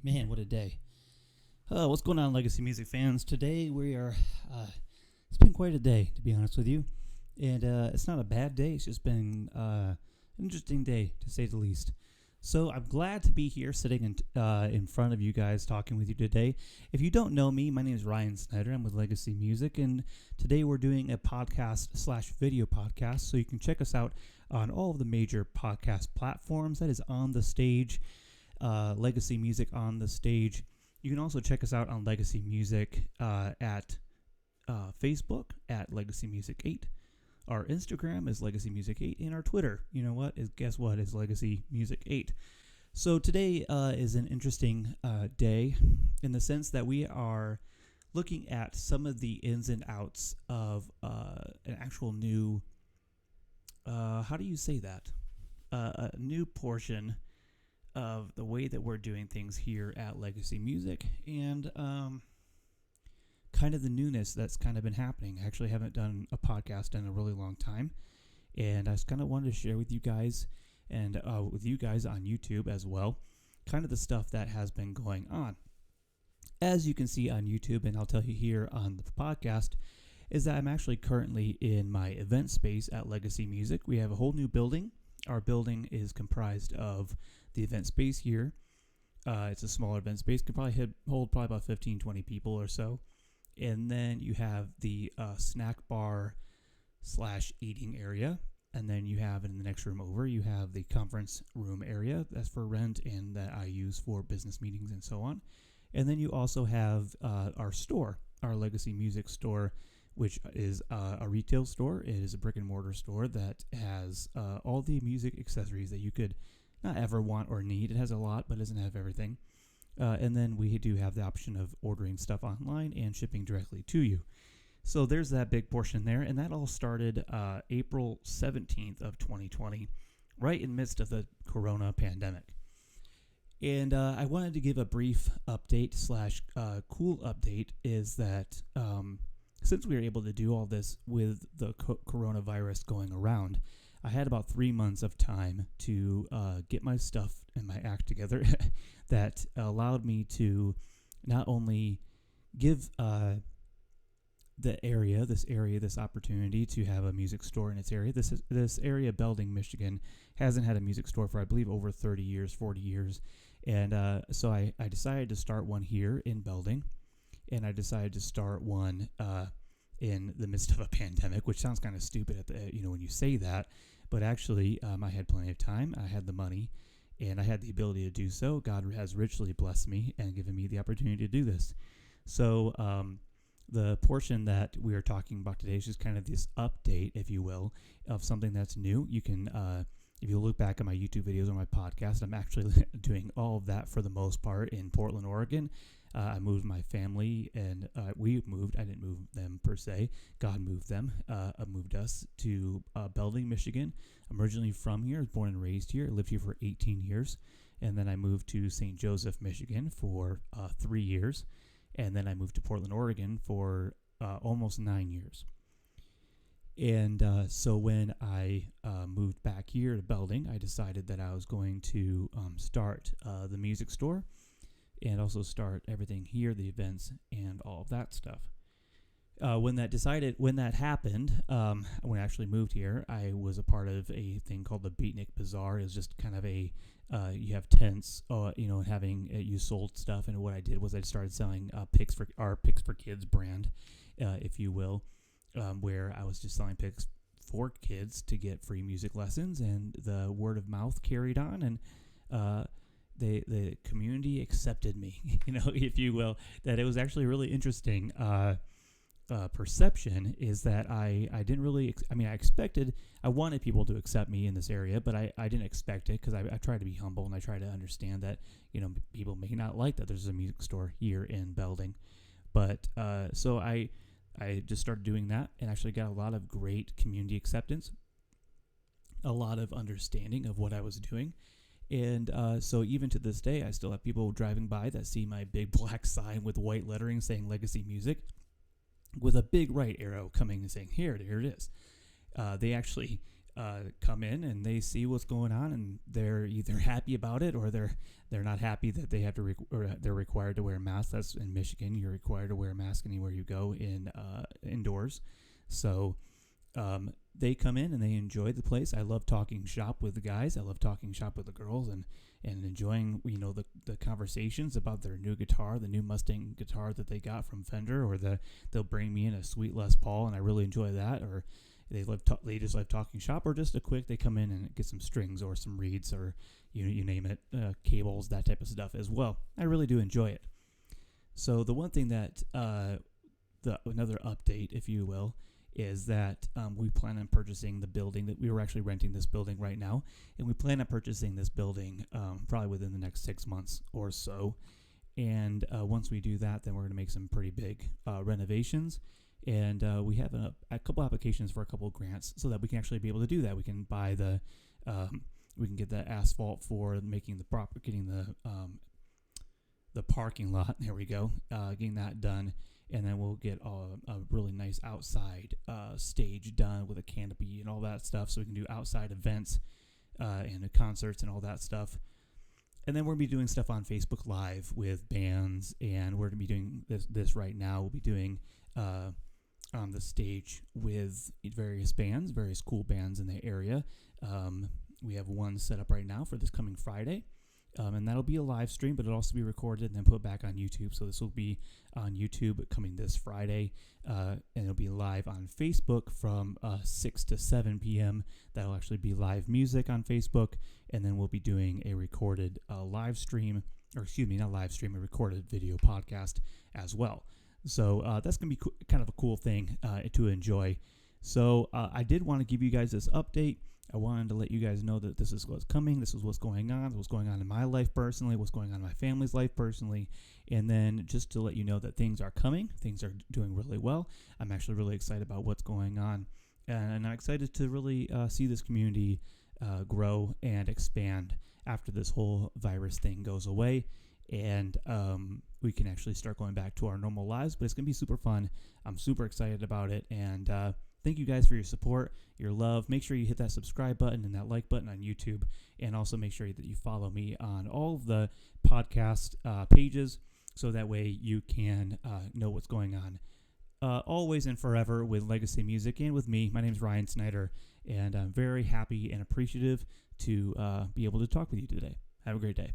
Man, what a day. What's going on, Legacy Music fans? Today we are, it's been quite a day, to be honest with you. And it's not a bad day, it's just been an interesting day, to say the least. So I'm glad to be here sitting in front of you guys talking with you today. If you don't know me, my name is Ryan Snyder. I'm with Legacy Music, and today we're doing a podcast/video podcast. So you can check us out on all of the major podcast platforms. That is On the Stage, Legacy Music On the Stage. You can also check us out on Legacy Music at Facebook at Legacy Music 8. Our Instagram is Legacy Music 8, and our Twitter, guess what, is Legacy Music 8. So today is an interesting day in the sense that we are looking at some of the ins and outs of an actual new, how do you say that? A new portion of the way that we're doing things here at Legacy Music, and kind of the newness that's kind of been happening. I actually haven't done a podcast in a really long time, and I just kind of wanted to share with you guys and with you guys on YouTube as well, kind of the stuff that has been going on. As you can see on YouTube, and I'll tell you here on the podcast, is that I'm actually currently in my event space at Legacy Music. We have a whole new building. Our building is comprised of the event space here. It's a smaller event space, could probably hold about 15, 20 people or so. And then you have the snack bar / eating area. And then you have in the next room over, you have the conference room area. That's for rent and that I use for business meetings and so on. And then you also have our store, our Legacy Music store, which is a retail store. It is a brick and mortar store that has all the music accessories that you could not ever want or need. It has a lot, but doesn't have everything. And then we do have the option of ordering stuff online and shipping directly to you. So there's that big portion there. And that all started April 17th of 2020, right in the midst of the corona pandemic. And I wanted to give a brief update / cool update is that since we were able to do all this with the coronavirus going around, I had about 3 months of time to get my stuff and my act together that allowed me to not only give this opportunity to have a music store in its area. This area, Belding, Michigan, hasn't had a music store for, I believe, over 30 years, 40 years. And so I decided to start one here in Belding, and I decided to start one in the midst of a pandemic, which sounds kind of stupid when you say that. But actually, I had plenty of time, I had the money, and I had the ability to do so. God has richly blessed me and given me the opportunity to do this. So the portion that we are talking about today is just kind of this update, if you will, of something that's new. You can, if you look back at my YouTube videos or my podcast, I'm actually doing all of that for the most part in Portland, Oregon. I moved my family, and we moved. I didn't move them per se. God moved them. Moved us to Belding, Michigan. I'm originally from here. I was born and raised here. I lived here for 18 years. And then I moved to St. Joseph, Michigan for 3 years. And then I moved to Portland, Oregon for almost 9 years. And so when I moved back here to Belding, I decided that I was going to start the music store and also start everything here, the events and all of that stuff. When that happened, when I actually moved here, I was a part of a thing called the Beatnik Bazaar. It was just kind of you have tents, having you sold stuff, and what I did was I started selling Picks for Kids brand, if you will, where I was just selling picks for kids to get free music lessons, and the word of mouth carried on, and the community accepted me, if you will. That it was actually really interesting. Perception is that I didn't really, I wanted people to accept me in this area, but I didn't expect it because I try to be humble and I try to understand that, people may not like that there's a music store here in Belding. But so I just started doing that and actually got a lot of great community acceptance, a lot of understanding of what I was doing. And so even to this day, I still have people driving by that see my big black sign with white lettering saying Legacy Music, with a big right arrow coming and saying, here it is. They actually come in and they see what's going on, and they're either happy about it or they're not happy that they have to or they're required to wear a mask. That's in Michigan. You're required to wear a mask anywhere you go in indoors. So they come in and they enjoy the place. I love talking shop with the guys. I love talking shop with the girls, and enjoying the conversations about their new guitar, the new Mustang guitar that they got from Fender, or they'll bring me in a sweet Les Paul, and I really enjoy that. Or they just love talking shop, or just a quick, they come in and get some strings or some reeds, or you name it, cables, that type of stuff as well. I really do enjoy it. So the one thing that another update, if you will, is that we plan on purchasing the building. That we were actually renting this building right now, and we plan on purchasing this building probably within the next 6 months or so. And once we do that, then we're going to make some pretty big renovations. And we have a couple applications for a couple of grants, so that we can actually be able to do that. We can buy we can get the asphalt for making getting the parking lot. There we go, getting that done. And then we'll get a really nice outside stage done with a canopy and all that stuff, so we can do outside events and concerts and all that stuff. And then we're going to be doing stuff on Facebook Live with bands, and we're going to be doing this right now. We'll be doing on the stage with various bands, various cool bands in the area. We have one set up right now for this coming Friday. And that'll be a live stream, but it'll also be recorded and then put back on YouTube. So this will be on YouTube coming this Friday, and it'll be live on Facebook from 6 to 7 p.m. That'll actually be live music on Facebook, and then we'll be doing a recorded live stream, or excuse me, not live stream, a recorded video podcast as well. So that's going to be kind of a cool thing to enjoy. So I did want to give you guys this update. I wanted to let you guys know that this is what's coming. This is what's going on in my life personally, what's going on in my family's life personally. And then just to let you know that things are coming. Things are doing really well. I'm actually really excited about what's going on. And I'm excited to really see this community grow and expand after this whole virus thing goes away. And we can actually start going back to our normal lives. But it's going to be super fun. I'm super excited about it. And thank you guys for your support, your love. Make sure you hit that subscribe button and that like button on YouTube. And also make sure that you follow me on all of the podcast pages, so that way you can know what's going on always and forever with Legacy Music and with me. My name is Ryan Snyder, and I'm very happy and appreciative to be able to talk with you today. Have a great day.